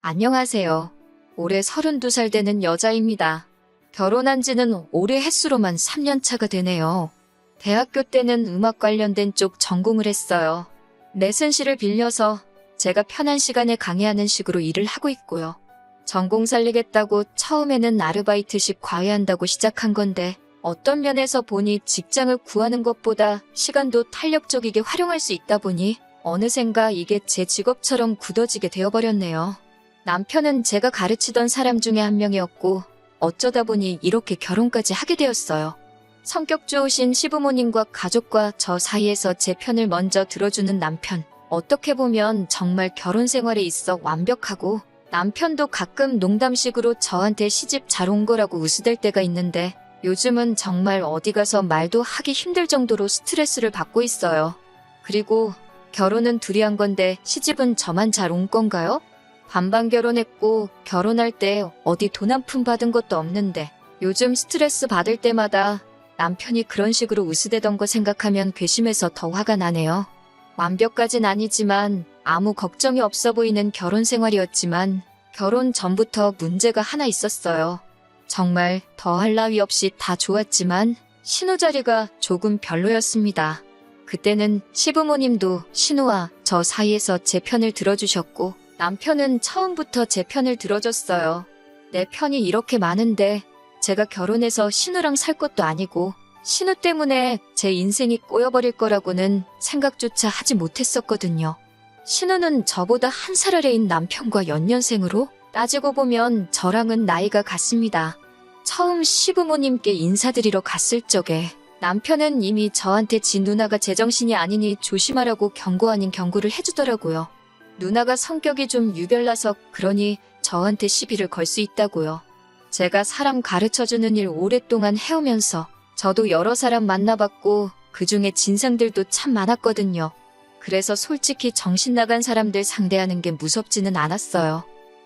안녕하세요. 올해 32살 되는 여자입니다. 결혼한 지는 올해 횟수로만 3년 차가 되네요. 대학교 때는 음악 관련된 쪽 전공을 했어요. 레슨실을 빌려서 제가 편한 시간에 강의하는 식으로 일을 하고 있고요. 전공 살리겠다고 처음에는 아르바이트식 과외한다고 시작한 건데 어떤 면에서 보니 직장을 구하는 것보다 시간도 탄력적이게 활용할 수 있다 보니 어느샌가 이게 제 직업처럼 굳어지게 되어버렸네요. 남편은 제가 가르치던 사람 중에 한 명이었고 어쩌다 보니 이렇게 결혼까지 하게 되었어요. 성격 좋으신 시부모님과 가족과 저 사이에서 제 편을 먼저 들어주는 남편. 어떻게 보면 정말 결혼 생활에 있어 완벽하고 남편도 가끔 농담식으로 저한테 시집 잘 온 거라고 웃으댈 때가 있는데 요즘은 정말 어디 가서 말도 하기 힘들 정도로 스트레스를 받고 있어요. 그리고 결혼은 둘이 한 건데 시집은 저만 잘 온 건가요? 반반 결혼했고 결혼할 때 어디 돈 한 푼 받은 것도 없는데 요즘 스트레스 받을 때마다 남편이 그런 식으로 웃으대던 거 생각하면 괘씸해서 더 화가 나네요. 완벽까진 아니지만 아무 걱정이 없어 보이는 결혼 생활이었지만 결혼 전부터 문제가 하나 있었어요. 정말 더할 나위 없이 다 좋았지만 신우자리가 조금 별로였습니다. 그때는 시부모님도 신우와 저 사이에서 제 편을 들어주셨고 남편은 처음부터 제 편을 들어줬어요. 내 편이 이렇게 많은데 제가 결혼해서 신우랑 살 것도 아니고 신우 때문에 제 인생이 꼬여버릴 거라고는 생각조차 하지 못했었거든요. 신우는 저보다 한 살 아래인 남편과 연년생으로 따지고 보면 저랑은 나이가 같습니다. 처음 시부모님께 인사드리러 갔을 적에 남편은 이미 저한테 지 누나가 제정신이 아니니 조심하라고 경고 아닌 경고를 해주더라고요. 누나가 성격이 좀 유별나서 그러니 저한테 시비를 걸 수 있다고요. 제가 사람 가르쳐주는 일 오랫동안 해오면서 저도 여러 사람 만나봤고 그중에 진상들도 참 많았거든요. 그래서 솔직히 정신 나간 사람들 상대하는 게 무섭지는 않았어요.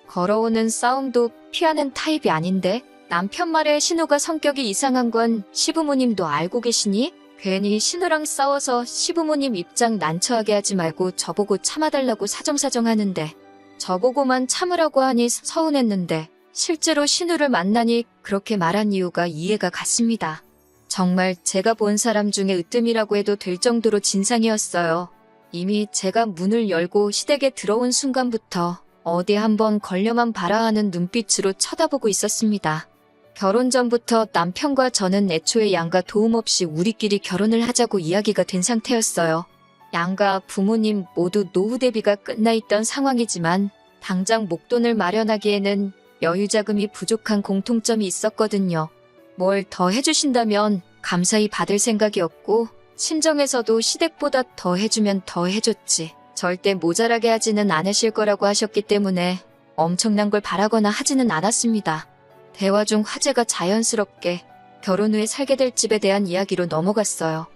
걸어오는 싸움도 피하는 타입이 아닌데 남편 말에 신우가 성격이 이상한 건 시부모님도 알고 계시니? 괜히 신우랑 싸워서 시부모님 입장 난처하게 하지 말고 저보고 참아달라고 사정사정 하는데 저보고만 참으라고 하니 서운했는데 실제로 신우를 만나니 그렇게 말한 이유가 이해가 갔습니다. 정말 제가 본 사람 중에 으뜸이라고 해도 될 정도로 진상이었어요. 이미 제가 문을 열고 시댁에 들어온 순간부터 어디 한번 걸려만 봐라 하는 눈빛으로 쳐다보고 있었습니다. 결혼 전부터 남편과 저는 애초에 양가 도움 없이 우리끼리 결혼을 하자고 이야기가 된 상태였어요. 양가 부모님 모두 노후 대비가 끝나 있던 상황이지만 당장 목돈을 마련하기에는 여유 자금이 부족한 공통점이 있었거든요. 뭘 더 해주신다면 감사히 받을 생각이었고 친정에서도 시댁보다 더 해주면 더 해줬지 절대 모자라게 하지는 않으실 거라고 하셨기 때문에 엄청난 걸 바라거나 하지는 않았습니다. 대화 중 화제가 자연스럽게 결혼 후에 살게 될 집에 대한 이야기로 넘어갔어요.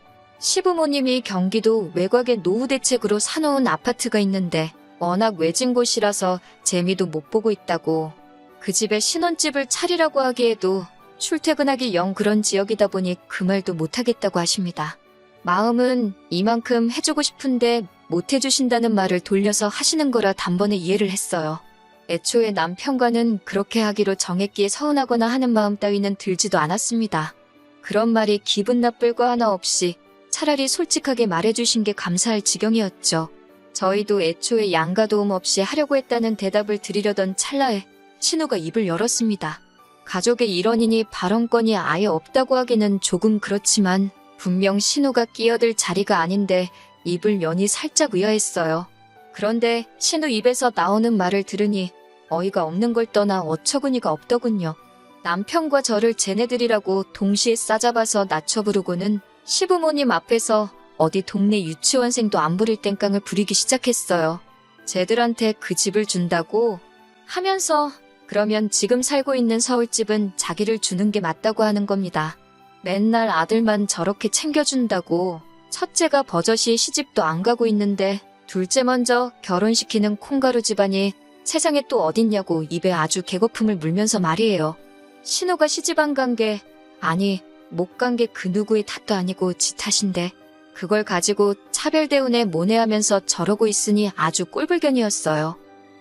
시부모님이 경기도 외곽의 노후 대책으로 사놓은 아파트가 있는데 워낙 외진 곳이라서 재미도 못 보고 있다고 그 집에 신혼집을 차리라고 하기에도 출퇴근하기 영 그런 지역이다 보니 그 말도 못하겠다고 하십니다. 마음은 이만큼 해주고 싶은데 못 해주신다는 말을 돌려서 하시는 거라 단번에 이해를 했어요. 애초에 남편과는 그렇게 하기로 정했기에 서운하거나 하는 마음 따위는 들지도 않았습니다. 그런 말이 기분 나쁠 거 하나 없이 차라리 솔직하게 말해주신 게 감사할 지경이었죠. 저희도 애초에 양가 도움 없이 하려고 했다는 대답을 드리려던 찰나에 신우가 입을 열었습니다. 가족의 일원이니 발언권이 아예 없다고 하기는 조금 그렇지만 분명 신우가 끼어들 자리가 아닌데 입을 여니 살짝 의아했어요. 그런데 신우 입에서 나오는 말을 들으니 어이가 없는 걸 떠나 어처구니가 없더군요. 남편과 저를 쟤네들이라고 동시에 싸잡아서 낮춰 부르고는 시부모님 앞에서 어디 동네 유치원생도 안 부릴 땡깡을 부리기 시작했어요. 쟤들한테 그 집을 준다고 하면서 그러면 지금 살고 있는 서울집은 자기를 주는 게 맞다고 하는 겁니다. 맨날 아들만 저렇게 챙겨준다고 첫째가 버젓이 시집도 안 가고 있는데 둘째 먼저 결혼시키는 콩가루 집안이 세상에 또 어딨냐고 입에 아주 개거품을 물면서 말이에요. 신우가 시집 안 간 게 아니 못 간 게 그 누구의 탓도 아니고 지 탓인데 그걸 가지고 차별대운에 모내하면서 저러고 있으니 아주 꼴불견이었어요.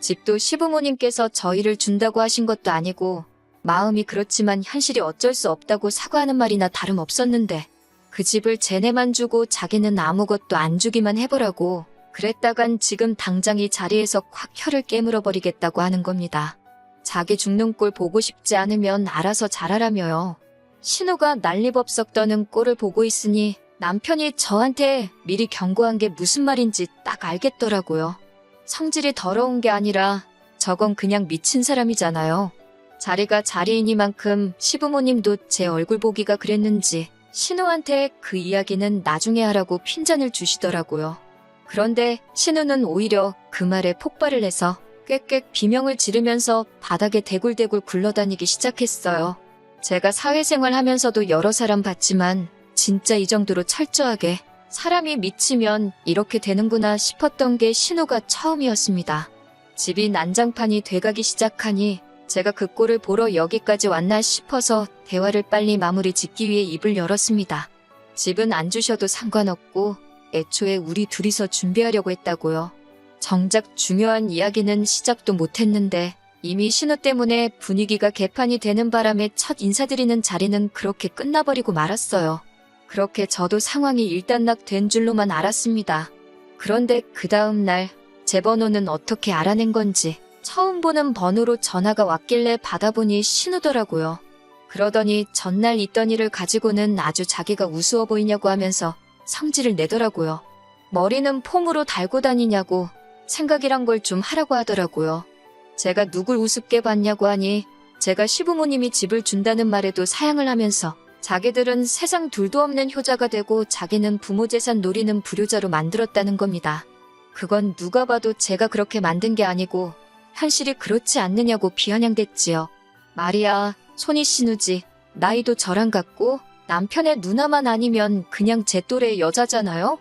집도 시부모님께서 저희를 준다고 하신 것도 아니고 마음이 그렇지만 현실이 어쩔 수 없다고 사과하는 말이나 다름없었는데 그 집을 쟤네만 주고 자기는 아무것도 안 주기만 해보라고 그랬다간 지금 당장 이 자리에서 확 혀를 깨물어 버리겠다고 하는 겁니다. 자기 죽는 꼴 보고 싶지 않으면 알아서 잘하라며요. 신우가 난리법석 떠는 꼴을 보고 있으니 남편이 저한테 미리 경고한 게 무슨 말인지 딱 알겠더라고요. 성질이 더러운 게 아니라 저건 그냥 미친 사람이잖아요. 자리가 자리이니만큼 시부모님도 제 얼굴 보기가 그랬는지 신우한테 그 이야기는 나중에 하라고 핀잔을 주시더라고요. 그런데 신우는 오히려 그 말에 폭발을 해서 꽥꽥 비명을 지르면서 바닥에 대굴대굴 굴러다니기 시작했어요. 제가 사회생활 하면서도 여러 사람 봤지만 진짜 이 정도로 철저하게 사람이 미치면 이렇게 되는구나 싶었던 게 신우가 처음이었습니다. 집이 난장판이 돼가기 시작하니 제가 그 꼴을 보러 여기까지 왔나 싶어서 대화를 빨리 마무리 짓기 위해 입을 열었습니다. 집은 안 주셔도 상관없고 애초에 우리 둘이서 준비하려고 했다고요. 정작 중요한 이야기는 시작도 못했는데 이미 신우 때문에 분위기가 개판이 되는 바람에 첫 인사드리는 자리는 그렇게 끝나버리고 말았어요. 그렇게 저도 상황이 일단락된 줄로만 알았습니다. 그런데 그 다음 날 제 번호는 어떻게 알아낸 건지 처음 보는 번호로 전화가 왔길래 받아보니 신우더라고요. 그러더니 전날 있던 일을 가지고는 아주 자기가 우스워 보이냐고 하면서 성질을 내더라고요. 머리는 폼으로 달고 다니냐고 생각이란 걸 좀 하라고 하더라고요. 제가 누굴 우습게 봤냐고 하니 제가 시부모님이 집을 준다는 말에도 사양을 하면서 자기들은 세상 둘도 없는 효자가 되고 자기는 부모 재산 노리는 불효자로 만들었다는 겁니다. 그건 누가 봐도 제가 그렇게 만든 게 아니고 현실이 그렇지 않느냐고 비아냥댔지요. 말이야, 손이 신우지. 나이도 저랑 같고 남편의 누나만 아니면 그냥 제 또래의 여자잖아요?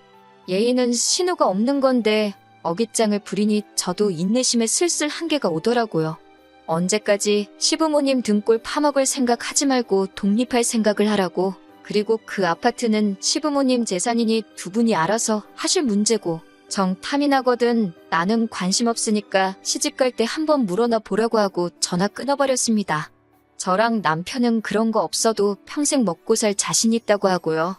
예의는 신우가 없는 건데 어깃장을 부리니 저도 인내심에 슬슬 한계가 오더라고요. 언제까지 시부모님 등골 파먹을 생각 하지 말고 독립할 생각을 하라고. 그리고 그 아파트는 시부모님 재산이니 두 분이 알아서 하실 문제고 정 탐이 나거든 나는 관심 없으니까 시집갈 때 한번 물어나 보라고 하고 전화 끊어버렸습니다. 저랑 남편은 그런 거 없어도 평생 먹고 살 자신 있다고 하고요.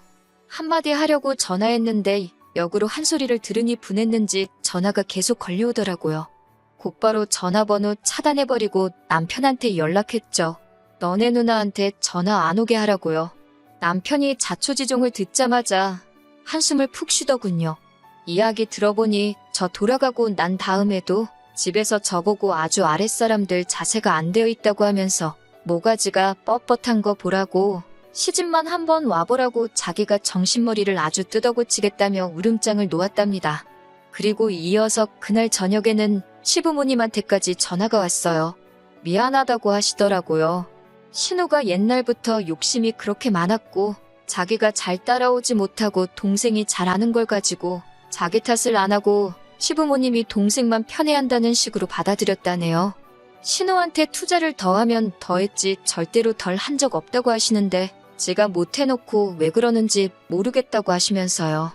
한마디 하려고 전화했는데 역으로 한 소리를 들으니 분했는지 전화가 계속 걸려오더라고요. 곧바로 전화번호 차단해버리고 남편한테 연락했죠. 너네 누나한테 전화 안 오게 하라고요. 남편이 자초지종을 듣자마자 한숨을 푹 쉬더군요. 이야기 들어보니 저 돌아가고 난 다음에도 집에서 저보고 아주 아랫사람들 자세가 안 되어 있다고 하면서 모가지가 뻣뻣한 거 보라고 시집만 한번 와보라고 자기가 정신머리를 아주 뜯어고치겠다며 울음장을 놓았답니다. 그리고 이어서 그날 저녁에는 시부모님한테까지 전화가 왔어요. 미안하다고 하시더라고요. 신우가 옛날부터 욕심이 그렇게 많았고 자기가 잘 따라오지 못하고 동생이 잘 아는 걸 가지고 자기 탓을 안 하고 시부모님이 동생만 편애한다는 식으로 받아들였다네요. 신우한테 투자를 더하면 더했지 절대로 덜 한 적 없다고 하시는데 제가 못해놓고 왜 그러는지 모르겠다고 하시면서요.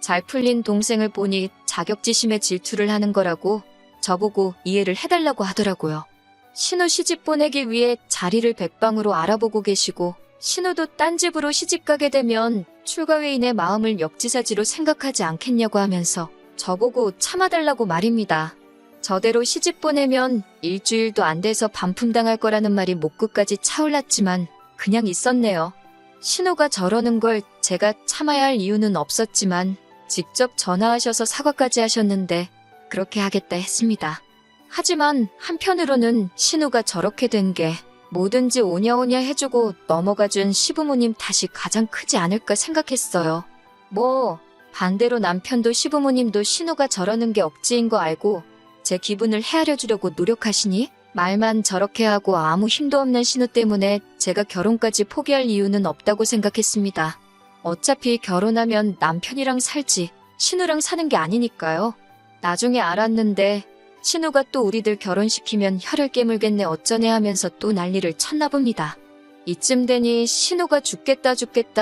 잘 풀린 동생을 보니 자격지심에 질투를 하는 거라고 저보고 이해를 해달라고 하더라고요. 신우 시집 보내기 위해 자리를 백방으로 알아보고 계시고 신우도 딴 집으로 시집가게 되면 출가회인의 마음을 역지사지로 생각하지 않겠냐고 하면서 저보고 참아달라고 말입니다. 저대로 시집 보내면 일주일도 안 돼서 반품당할 거라는 말이 목끝까지 차올랐지만 그냥 있었네요. 신우가 저러는 걸 제가 참아야 할 이유는 없었지만 직접 전화하셔서 사과까지 하셨는데 그렇게 하겠다 했습니다. 하지만 한편으로는 신우가 저렇게 된 게 뭐든지 오냐오냐 해주고 넘어가준 시부모님 탓이 가장 크지 않을까 생각했어요. 뭐 반대로 남편도 시부모님도 신우가 저러는 게 억지인 거 알고 제 기분을 헤아려 주려고 노력하시니 말만 저렇게 하고 아무 힘도 없는 신우 때문에 제가 결혼까지 포기할 이유는 없다고 생각했습니다. 어차피 결혼하면 남편이랑 살지 신우랑 사는 게 아니니까요. 나중에 알았는데 신우가 또 우리들 결혼시키면 혀를 깨물겠네 어쩌네 하면서 또 난리를 쳤나 봅니다. 이쯤 되니 신우가 죽겠다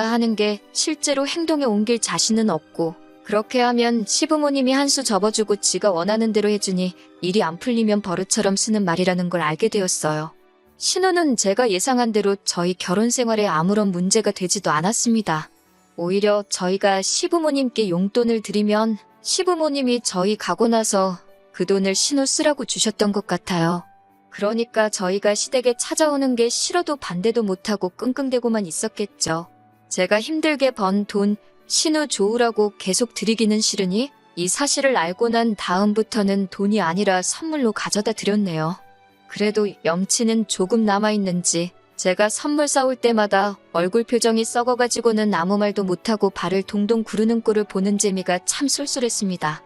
하는 게 실제로 행동에 옮길 자신은 없고 그렇게 하면 시부모님이 한 수 접어주고 지가 원하는 대로 해주니 일이 안 풀리면 버릇처럼 쓰는 말이라는 걸 알게 되었어요. 신우는 제가 예상한 대로 저희 결혼 생활에 아무런 문제가 되지도 않았습니다. 오히려 저희가 시부모님께 용돈을 드리면 시부모님이 저희 가고 나서 그 돈을 신우 쓰라고 주셨던 것 같아요. 그러니까 저희가 시댁에 찾아오는 게 싫어도 반대도 못하고 끙끙대고만 있었겠죠. 제가 힘들게 번 돈 신우 좋으라고 계속 드리기는 싫으니 이 사실을 알고 난 다음부터는 돈이 아니라 선물로 가져다 드렸네요. 그래도 염치는 조금 남아있는지 제가 선물 싸올 때마다 얼굴 표정이 썩어가지고는 아무 말도 못하고 발을 동동 구르는 꼴을 보는 재미가 참 쏠쏠했습니다.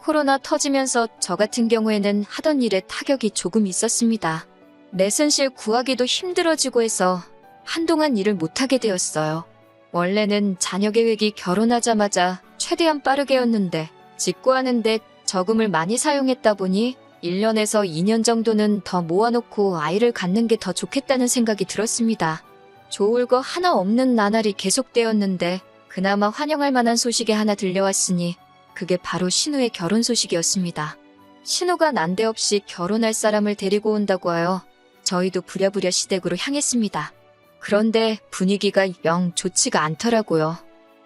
코로나 터지면서 저 같은 경우에는 하던 일에 타격이 조금 있었습니다. 레슨실 구하기도 힘들어지고 해서 한동안 일을 못하게 되었어요. 원래는 자녀 계획이 결혼하자마자 최대한 빠르게였는데 직구하는데 저금을 많이 사용했다 보니 1년에서 2년 정도는 더 모아놓고 아이를 갖는 게 더 좋겠다는 생각이 들었습니다. 좋을 거 하나 없는 나날이 계속되었는데 그나마 환영할 만한 소식이 하나 들려왔으니 그게 바로 신우의 결혼 소식이었습니다. 신우가 난데없이 결혼할 사람을 데리고 온다고 하여 저희도 부랴부랴 시댁으로 향했습니다. 그런데 분위기가 영 좋지가 않더라고요.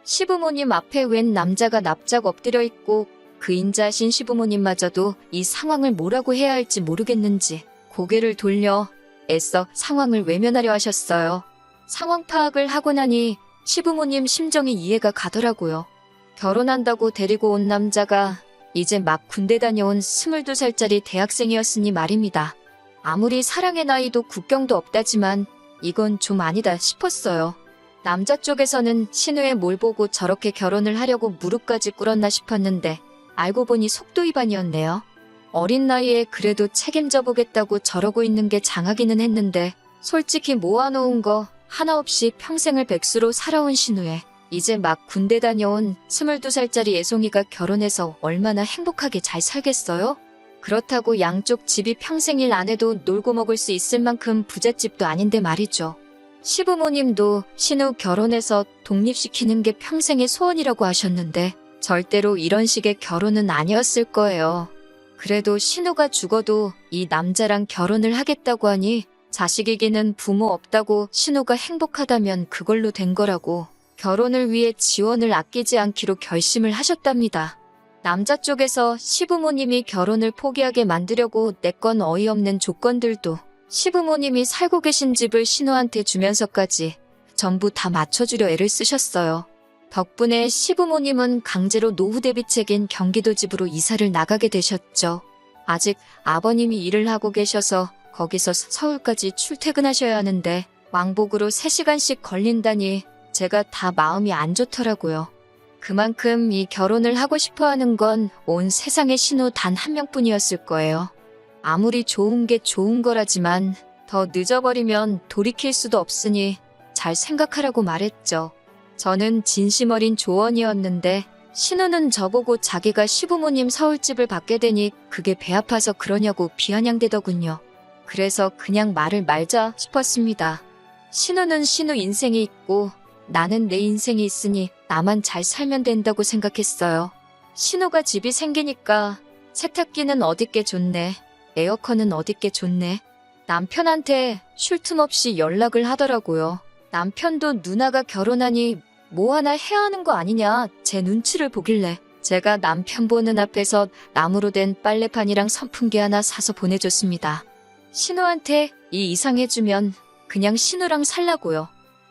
시부모님 앞에 웬 남자가 납작 엎드려 있고 그 인자하신 시부모님마저도 이 상황을 뭐라고 해야 할지 모르겠는지 고개를 돌려 애써 상황을 외면하려 하셨어요. 상황 파악을 하고 나니 시부모님 심정이 이해가 가더라고요. 결혼한다고 데리고 온 남자가 이제 막 군대 다녀온 22살짜리 대학생이었으니 말입니다. 아무리 사랑의 나이도 국경도 없다지만 이건 좀 아니다 싶었어요. 남자 쪽에서는 신우의 뭘 보고 저렇게 결혼을 하려고 무릎까지 꿇었나 싶었는데 알고 보니 속도 위반이었네요. 어린 나이에 그래도 책임져 보겠다고 저러고 있는 게 장하기는 했는데 솔직히 모아놓은 거 하나 없이 평생을 백수로 살아온 신우에 이제 막 군대 다녀온 22살짜리 애송이가 결혼해서 얼마나 행복하게 잘 살겠어요? 그렇다고 양쪽 집이 평생 일 안 해도 놀고 먹을 수 있을 만큼 부잣집도 아닌데 말이죠. 시부모님도 신우 결혼해서 독립시키는 게 평생의 소원이라고 하셨는데 절대로 이런 식의 결혼은 아니었을 거예요. 그래도 신우가 죽어도 이 남자랑 결혼을 하겠다고 하니 자식에게는 부모 없다고 신우가 행복하다면 그걸로 된 거라고 결혼을 위해 지원을 아끼지 않기로 결심을 하셨답니다. 남자 쪽에서 시부모님이 결혼을 포기하게 만들려고 내건 어이없는 조건들도 시부모님이 살고 계신 집을 신우한테 주면서까지 전부 다 맞춰주려 애를 쓰셨어요. 덕분에 시부모님은 강제로 노후 대비책인 경기도 집으로 이사를 나가게 되셨죠. 아직 아버님이 일을 하고 계셔서 거기서 서울까지 출퇴근하셔야 하는데 왕복으로 3시간씩 걸린다니 제가 다 마음이 안 좋더라고요. 그만큼 이 결혼을 하고 싶어하는 건 온 세상의 신우 단 한 명뿐이었을 거예요. 아무리 좋은 게 좋은 거라지만 더 늦어버리면 돌이킬 수도 없으니 잘 생각하라고 말했죠. 저는 진심 어린 조언이었는데 신우는 저보고 자기가 시부모님 서울집을 받게 되니 그게 배 아파서 그러냐고 비아냥대더군요. 그래서 그냥 말을 말자 싶었습니다. 신우는 신우 인생이 있고 나는 내 인생이 있으니 나만 잘 살면 된다고 생각했어요. 신우가 집이 생기니까 세탁기는 어딨게 좋네. 에어컨은 어딨게 좋네. 남편한테 쉴 틈 없이 연락을 하더라고요. 남편도 누나가 결혼하니 뭐 하나 해야 하는 거 아니냐 제 눈치를 보길래 제가 남편 보는 앞에서 나무로 된 빨래판이랑 선풍기 하나 사서 보내줬습니다. 신우한테 이 이상 해주면 그냥 신우랑 살라고요.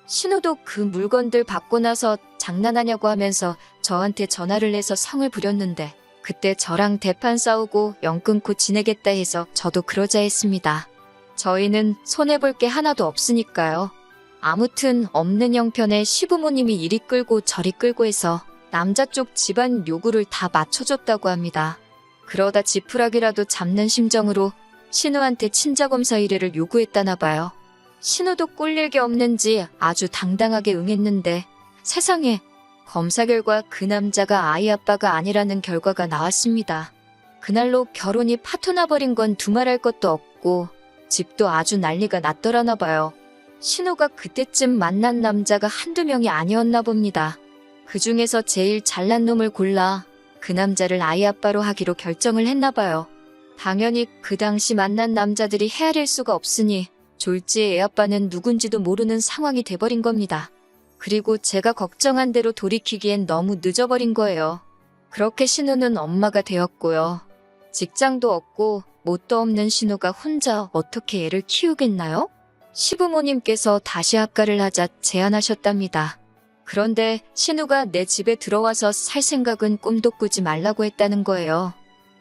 신우도 그 물건들 받고 나서 장난하냐고 하면서 저한테 전화를 해서 성을 부렸는데 그때 저랑 대판 싸우고 연 끊고 지내겠다 해서 저도 그러자 했습니다. 저희는 손해볼 게 하나도 없으니까요. 아무튼 없는 형편에 시부모님이 이리 끌고 저리 끌고 해서 남자 쪽 집안 요구를 다 맞춰줬다고 합니다. 그러다 지푸라기라도 잡는 심정으로 신우한테 친자검사 의뢰를 요구했다나 봐요. 신우도 꼴릴 게 없는지 아주 당당하게 응했는데 세상에 검사 결과 그 남자가 아이 아빠가 아니라는 결과가 나왔습니다. 그날로 결혼이 파토나버린 건 두말할 것도 없고 집도 아주 난리가 났더라나 봐요. 신우가 그때쯤 만난 남자가 한두 명이 아니었나 봅니다. 그 중에서 제일 잘난 놈을 골라 그 남자를 아이 아빠로 하기로 결정을 했나 봐요. 당연히 그 당시 만난 남자들이 헤아릴 수가 없으니 졸지의 애 아빠는 누군지도 모르는 상황이 돼버린 겁니다. 그리고 제가 걱정한 대로 돌이키기엔 너무 늦어버린 거예요. 그렇게 신우는 엄마가 되었고요. 직장도 없고 뭣도 없는 신우가 혼자 어떻게 애를 키우겠나요? 시부모님께서 다시 합가를 하자 제안하셨답니다. 그런데 신우가 내 집에 들어와서 살 생각은 꿈도 꾸지 말라고 했다는 거예요.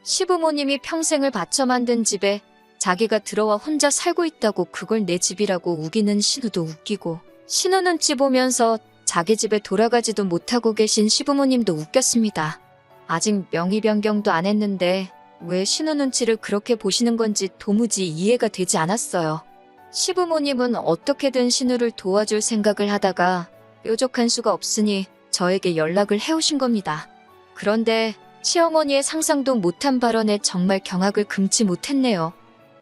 시부모님이 평생을 바쳐 만든 집에 자기가 들어와 혼자 살고 있다고 그걸 내 집이라고 우기는 신우도 웃기고, 신우 눈치 보면서 자기 집에 돌아가지도 못하고 계신 시부모님도 웃겼습니다. 아직 명의 변경도 안 했는데 왜 신우 눈치를 그렇게 보시는 건지 도무지 이해가 되지 않았어요. 시부모님은 어떻게든 신우를 도와줄 생각을 하다가 뾰족한 수가 없으니 저에게 연락을 해오신 겁니다. 그런데 시어머니의 상상도 못한 발언에 정말 경악을 금치 못했네요.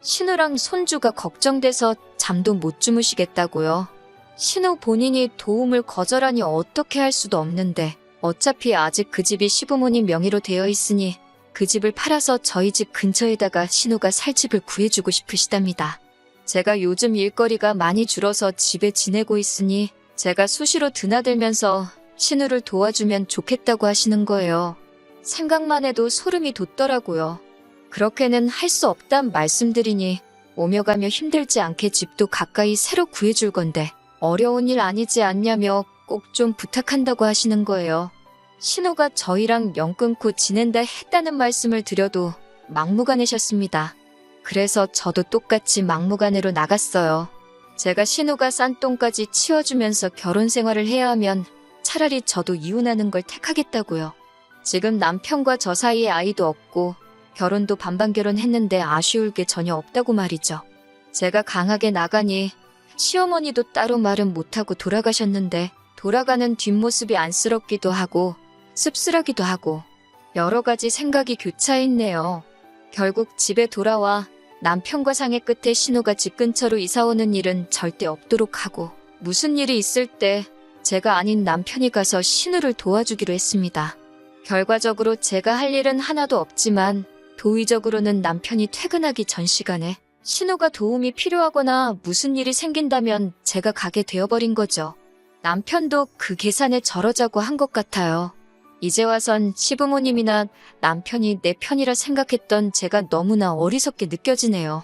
신우랑 손주가 걱정돼서 잠도 못 주무시겠다고요. 신우 본인이 도움을 거절하니 어떻게 할 수도 없는데 어차피 아직 그 집이 시부모님 명의로 되어 있으니 그 집을 팔아서 저희 집 근처에다가 신우가 살 집을 구해주고 싶으시답니다. 제가 요즘 일거리가 많이 줄어서 집에 지내고 있으니 제가 수시로 드나들면서 신우를 도와주면 좋겠다고 하시는 거예요. 생각만 해도 소름이 돋더라고요. 그렇게는 할 수 없단 말씀드리니 오며 가며 힘들지 않게 집도 가까이 새로 구해줄 건데 어려운 일 아니지 않냐며 꼭 좀 부탁한다고 하시는 거예요. 신우가 저희랑 연 끊고 지낸다 했다는 말씀을 드려도 막무가내셨습니다. 그래서 저도 똑같이 막무가내로 나갔어요. 제가 신우가 싼 똥까지 치워주면서 결혼 생활을 해야 하면 차라리 저도 이혼하는 걸 택하겠다고요. 지금 남편과 저 사이에 아이도 없고 결혼도 반반 결혼했는데 아쉬울 게 전혀 없다고 말이죠. 제가 강하게 나가니 시어머니도 따로 말은 못하고 돌아가셨는데 돌아가는 뒷모습이 안쓰럽기도 하고 씁쓸하기도 하고 여러 가지 생각이 교차했네요. 결국 집에 돌아와 남편과 상의 끝에 신우가 집 근처로 이사오는 일은 절대 없도록 하고 무슨 일이 있을 때 제가 아닌 남편이 가서 신우를 도와주기로 했습니다. 결과적으로 제가 할 일은 하나도 없지만 도의적으로는 남편이 퇴근하기 전 시간에 신우가 도움이 필요하거나 무슨 일이 생긴다면 제가 가게 되어버린 거죠. 남편도 그 계산에 저러자고 한 것 같아요. 이제 와선 시부모님이나 남편이 내 편이라 생각했던 제가 너무나 어리석게 느껴지네요.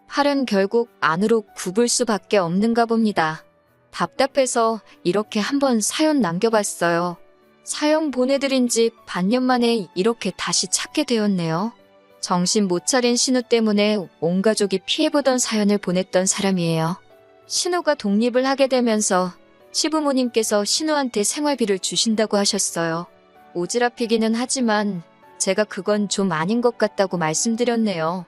팔은 결국 안으로 굽을 수밖에 없는가 봅니다. 답답해서 이렇게 한번 사연 남겨봤어요. 사연 보내드린 지 반년 만에 이렇게 다시 찾게 되었네요. 정신 못 차린 신우 때문에 온 가족이 피해보던 사연을 보냈던 사람이에요. 신우가 독립을 하게 되면서 시부모님께서 신우한테 생활비를 주신다고 하셨어요. 오지랖이기는 하지만 제가 그건 좀 아닌 것 같다고 말씀드렸네요.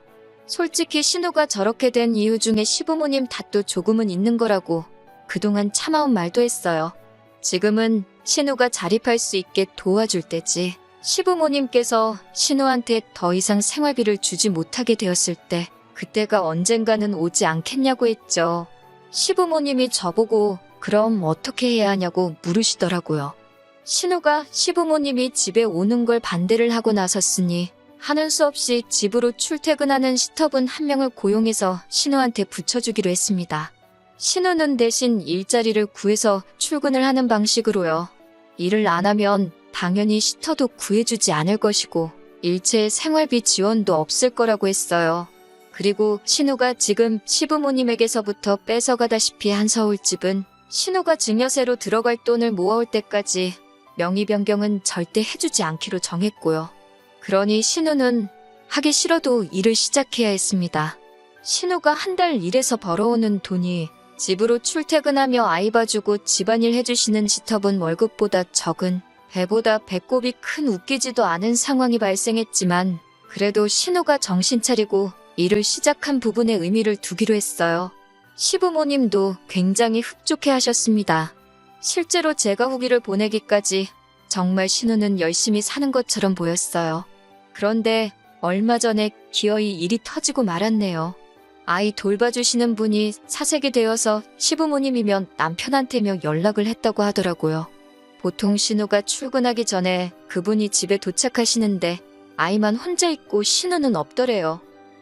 솔직히 신우가 저렇게 된 이유 중에 시부모님 탓도 조금은 있는 거라고 그동안 참아온 말도 했어요. 지금은 신우가 자립할 수 있게 도와줄 때지. 시부모님께서 신우한테 더 이상 생활비를 주지 못하게 되었을 때 그때가 언젠가는 오지 않겠냐고 했죠. 시부모님이 저보고 그럼 어떻게 해야 하냐고 물으시더라고요. 신우가 시부모님이 집에 오는 걸 반대를 하고 나섰으니 하는 수 없이 집으로 출퇴근하는 시터분 한 명을 고용해서 신우한테 붙여주기로 했습니다. 신우는 대신 일자리를 구해서 출근을 하는 방식으로요. 일을 안 하면 당연히 시터도 구해주지 않을 것이고 일체의 생활비 지원도 없을 거라고 했어요. 그리고 신우가 지금 시부모님에게서부터 뺏어가다시피 한 서울집은 신우가 증여세로 들어갈 돈을 모아올 때까지 명의 변경은 절대 해주지 않기로 정했고요. 그러니 신우는 하기 싫어도 일을 시작해야 했습니다. 신우가 한 달 일해서 벌어오는 돈이 집으로 출퇴근하며 아이 봐주고 집안일 해주시는 시터분 월급보다 적은 배보다 배꼽이 큰 웃기지도 않은 상황이 발생했지만 그래도 신우가 정신 차리고 일을 시작한 부분에 의미를 두기로 했어요. 시부모님도 굉장히 흡족해 하셨습니다. 실제로 제가 후기를 보내기까지 정말 신우는 열심히 사는 것처럼 보였어요. 그런데 얼마 전에 기어이 일이 터지고 말았네요. 아이 돌봐주시는 분이 사색이 되어서 시부모님이면 남편한테며 연락을 했다고 하더라고요. 보통 신우가 출근하기 전에 그분이 집에 도착하시는데 아이만 혼자 있고 신우는 없더래요.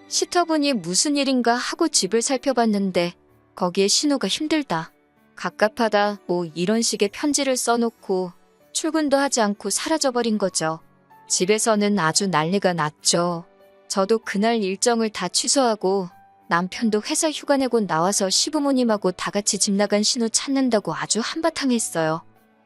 시터분이 무슨 일인가 하고 집을 살펴봤는데 거기에 신우가 힘들다, 갑갑하다 뭐 이런 식의 편지를 써놓고 출근도 하지 않고 사라져버린 거죠. 집에서는 아주 난리가 났죠. 저도 그날 일정을 다 취소하고 남편도 회사 휴가 내고 나와서 시부모님하고 다 같이 집 나간 신우 찾는다고 아주 한바탕 했어요.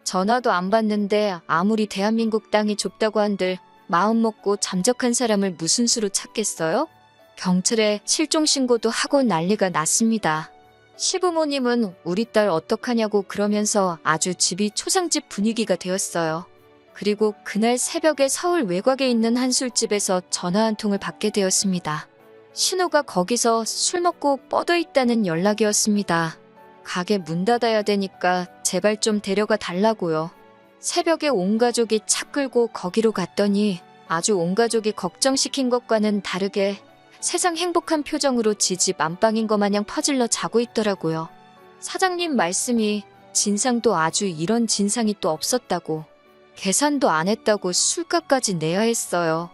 전화도 안 받는데 아무리 대한민국 땅이 좁다고 한들 마음 먹고 잠적한 사람을 무슨 수로 찾겠어요? 경찰에 실종 신고도 하고 난리가 났습니다. 시부모님은 우리 딸 어떡하냐고 그러면서 아주 집이 초상집 분위기가 되었어요. 그리고 그날 새벽에 서울 외곽에 있는 한 술집에서 전화 한 통을 받게 되었습니다. 신우가 거기서 술 먹고 뻗어 있다는 연락이었습니다. 가게 문 닫아야 되니까 제발 좀 데려가 달라고요. 새벽에 온 가족이 차 끌고 거기로 갔더니 아주 온 가족이 걱정시킨 것과는 다르게 세상 행복한 표정으로 지집 안방인 것 마냥 퍼질러 자고 있더라고요. 사장님 말씀이 진상도 아주 이런 진상이 또 없었다고, 계산도 안 했다고 술값까지 내야 했어요.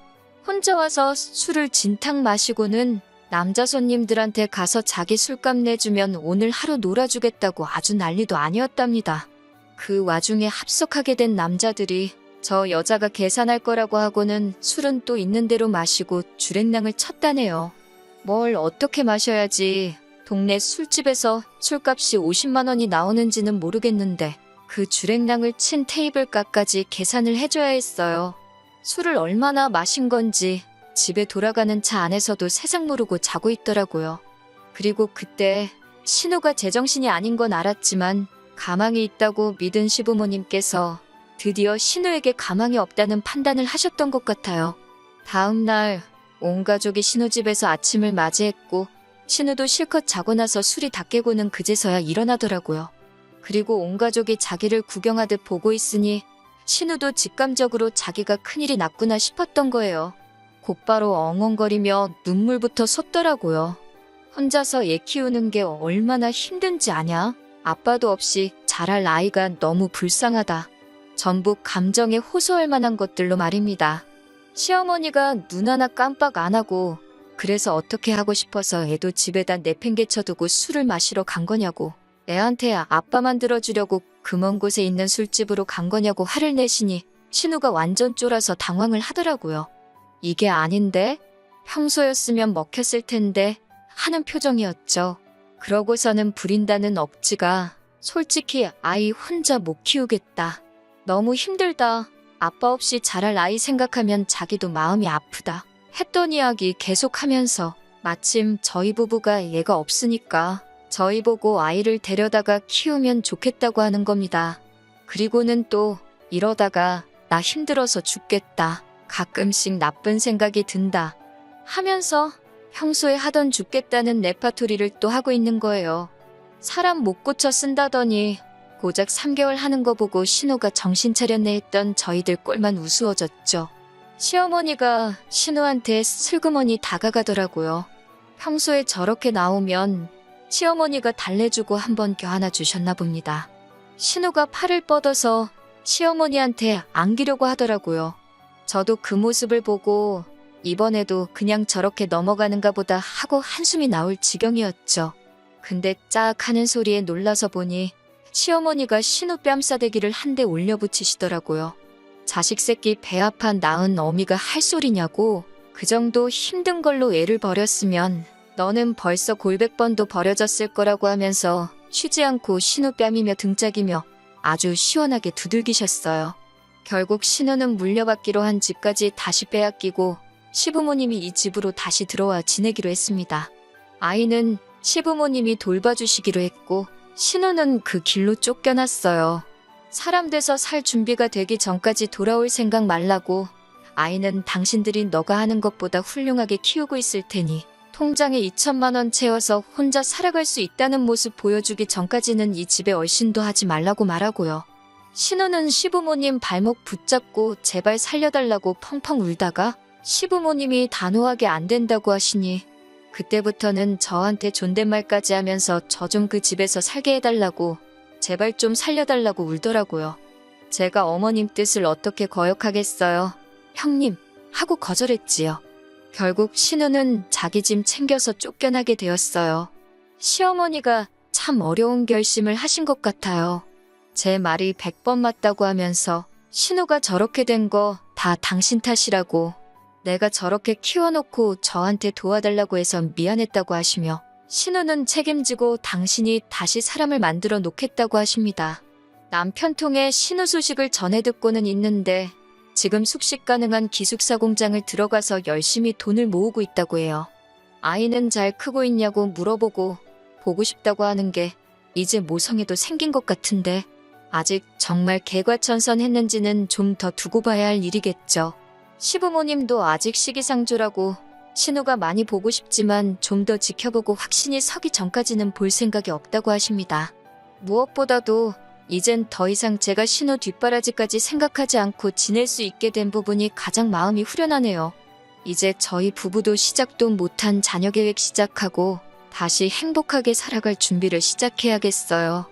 혼자 와서 술을 진탕 마시고는 남자 손님들한테 가서 자기 술값 내주면 오늘 하루 놀아주겠다고 아주 난리도 아니었답니다. 그 와중에 합석하게 된 남자들이 저 여자가 계산할 거라고 하고는 술은 또 있는 대로 마시고 주랭랑을 쳤다네요. 뭘 어떻게 마셔야지 동네 술집에서 술값이 50만 원이 나오는지는 모르겠는데 그 주랭랑을 친 테이블값까지 계산을 해줘야 했어요. 술을 얼마나 마신 건지 집에 돌아가는 차 안에서도 세상 모르고 자고 있더라고요. 그리고 그때 신우가 제정신이 아닌 건 알았지만 가망이 있다고 믿은 시부모님께서 드디어 신우에게 가망이 없다는 판단을 하셨던 것 같아요. 다음 날 온 가족이 신우 집에서 아침을 맞이했고 신우도 실컷 자고 나서 술이 다 깨고는 그제서야 일어나더라고요. 그리고 온 가족이 자기를 구경하듯 보고 있으니 신우도 직감적으로 자기가 큰일이 났구나 싶었던 거예요. 곧바로 엉엉거리며 눈물부터 솟더라고요. 혼자서 애 키우는 게 얼마나 힘든지 아냐? 아빠도 없이 자랄 아이가 너무 불쌍하다. 전부 감정에 호소할 만한 것들로 말입니다. 시어머니가 눈 하나 깜빡 안 하고 그래서 어떻게 하고 싶어서 애도 집에다 내팽개쳐두고 술을 마시러 간 거냐고, 애한테 아빠만 들어주려고 그 먼 곳에 있는 술집으로 간 거냐고 화를 내시니 신우가 완전 쫄아서 당황을 하더라고요. 이게 아닌데? 평소였으면 먹혔을 텐데 하는 표정이었죠. 그러고서는 부린다는 억지가 솔직히 아이 혼자 못 키우겠다, 너무 힘들다, 아빠 없이 자랄 아이 생각하면 자기도 마음이 아프다 했던 이야기 계속하면서 마침 저희 부부가 애가 없으니까 저희 보고 아이를 데려다가 키우면 좋겠다고 하는 겁니다. 그리고는 또 이러다가 나 힘들어서 죽겠다, 가끔씩 나쁜 생각이 든다 하면서 평소에 하던 죽겠다는 레파토리를 또 하고 있는 거예요. 사람 못 고쳐 쓴다더니 고작 3개월 하는 거 보고 신우가 정신 차렸네 했던 저희들 꼴만 우스워졌죠. 시어머니가 신우한테 슬그머니 다가가더라고요. 평소에 저렇게 나오면 시어머니가 달래주고 한번 껴안아 주셨나 봅니다. 신우가 팔을 뻗어서 시어머니한테 안기려고 하더라고요. 저도 그 모습을 보고 이번에도 그냥 저렇게 넘어가는가 보다 하고 한숨이 나올 지경이었죠. 근데 짝 하는 소리에 놀라서 보니 시어머니가 신우 뺨싸대기를 한 대 올려붙이시더라고요. 자식 새끼 배 아파 낳은 어미가 할 소리냐고, 그 정도 힘든 걸로 애를 버렸으면 너는 벌써 골백 번도 버려졌을 거라고 하면서 쉬지 않고 신우 뺨이며 등짝이며 아주 시원하게 두들기셨어요. 결국 신우는 물려받기로 한 집까지 다시 빼앗기고 시부모님이 이 집으로 다시 들어와 지내기로 했습니다. 아이는 시부모님이 돌봐주시기로 했고 신우는 그 길로 쫓겨났어요. 사람 돼서 살 준비가 되기 전까지 돌아올 생각 말라고, 아이는 당신들이 너가 하는 것보다 훌륭하게 키우고 있을 테니 통장에 2천만 원 채워서 혼자 살아갈 수 있다는 모습 보여주기 전까지는 이 집에 얼씬도 하지 말라고 말하고요. 신우는 시부모님 발목 붙잡고 제발 살려달라고 펑펑 울다가 시부모님이 단호하게 안 된다고 하시니 그때부터는 저한테 존댓말까지 하면서 저 좀 그 집에서 살게 해달라고, 제발 좀 살려달라고 울더라고요. 제가 어머님 뜻을 어떻게 거역하겠어요. 형님, 하고 거절했지요. 결국 신우는 자기 짐 챙겨서 쫓겨나게 되었어요. 시어머니가 참 어려운 결심을 하신 것 같아요. 제 말이 100번 맞다고 하면서 신우가 저렇게 된 거 다 당신 탓이라고, 내가 저렇게 키워놓고 저한테 도와달라고 해서 미안했다고 하시며, 신우는 책임지고 당신이 다시 사람을 만들어 놓겠다고 하십니다. 남편 통해 신우 소식을 전해 듣고는 있는데 지금 숙식 가능한 기숙사 공장을 들어가서 열심히 돈을 모으고 있다고 해요. 아이는 잘 크고 있냐고 물어보고 보고 싶다고 하는 게 이제 모성애도 생긴 것 같은데 아직 정말 개과천선했는지는 좀 더 두고 봐야 할 일이겠죠. 시부모님도 아직 시기상조라고 신우가 많이 보고 싶지만 좀 더 지켜보고 확신이 서기 전까지는 볼 생각이 없다고 하십니다. 무엇보다도 이젠 더 이상 제가 신우 뒷바라지까지 생각하지 않고 지낼 수 있게 된 부분이 가장 마음이 후련하네요. 이제 저희 부부도 시작도 못한 자녀 계획 시작하고 다시 행복하게 살아갈 준비를 시작해야겠어요.